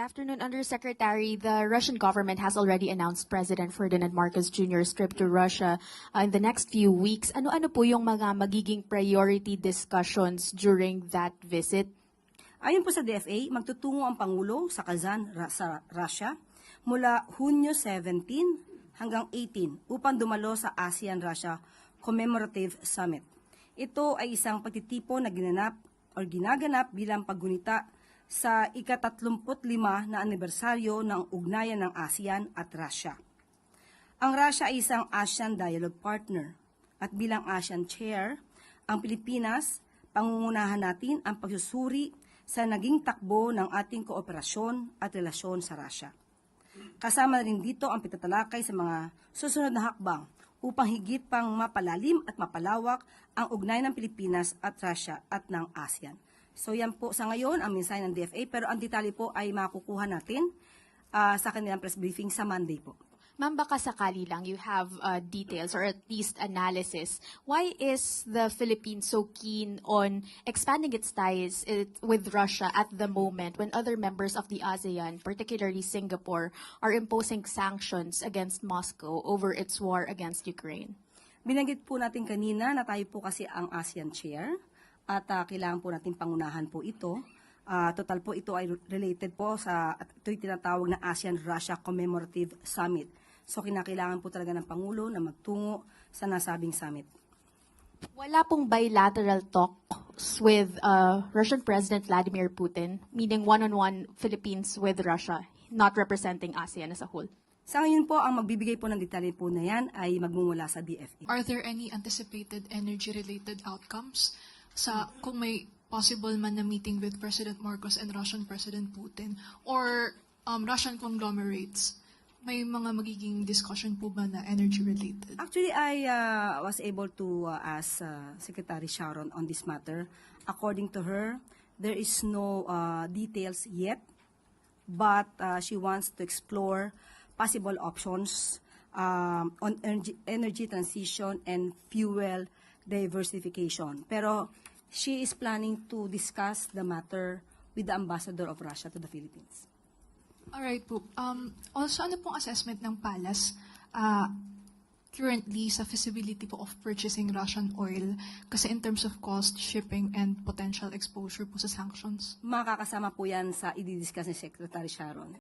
afternoon, Undersecretary. The Russian government has already announced President Ferdinand Marcos Jr.'s trip to Russia in the next few weeks. Ano-ano po yung mga magiging priority discussions during that visit? Ayon po sa DFA, magtutungo ang Pangulo sa Kazan, sa Russia mula Hunyo 17 hanggang 18 upang dumalo sa ASEAN-Russia Commemorative Summit. Ito ay isang pagtitipon na ginaganap bilang paggunita sa ika-35 na anibersaryo ng ugnayan ng ASEAN at Russia. Ang Russia ay isang ASEAN Dialogue Partner at bilang ASEAN Chair, ang Pilipinas, pangungunahan natin ang pagsusuri sa naging takbo ng ating kooperasyon at relasyon sa Russia. Kasama na rin dito ang pagtatalakay sa mga susunod na hakbang upang higit pang mapalalim at mapalawak ang ugnayan ng Pilipinas at Russia at ng ASEAN. So yan po sa ngayon ang mensahe ng DFA, pero ang detalye po ay makukuha natin sa kanilang press briefing sa Monday po. Ma'am, baka sakali lang you have details or at least analysis. Why is the Philippines so keen on expanding its ties with Russia at the moment when other members of the ASEAN, particularly Singapore, are imposing sanctions against Moscow over its war against Ukraine? Binanggit po natin kanina na tayo po kasi ang ASEAN Chair at kailangan po natin pangunahan po ito. Total po ito ay related po sa ito'y tinatawag na ASEAN-Russia Commemorative Summit. So kinakailangan po talaga ng Pangulo na magtungo sa nasabing summit. Wala pong bilateral talks with Russian President Vladimir Putin, meaning one-on-one Philippines with Russia, not representing ASEAN as a whole. Sa ngayon po, ang magbibigay po ng detalye po na yan ay magmumula sa DFA. Are there any anticipated energy-related outcomes sa kung may possible man na meeting with President Marcos and Russian President Putin or Russian conglomerates? May mga magiging discussion po ba na energy-related? Actually, I was able to ask Secretary Sharon on this matter. According to her, there is no details yet, but she wants to explore possible options on energy transition and fuel diversification. Pero she is planning to discuss the matter with the ambassador of Russia to the Philippines. Alright po. Also, ano pong assessment ng Palace currently sa feasibility po of purchasing Russian oil kasi in terms of cost, shipping, and potential exposure po sa sanctions? Makakasama po yan sa i-discuss ni Secretary Sharon.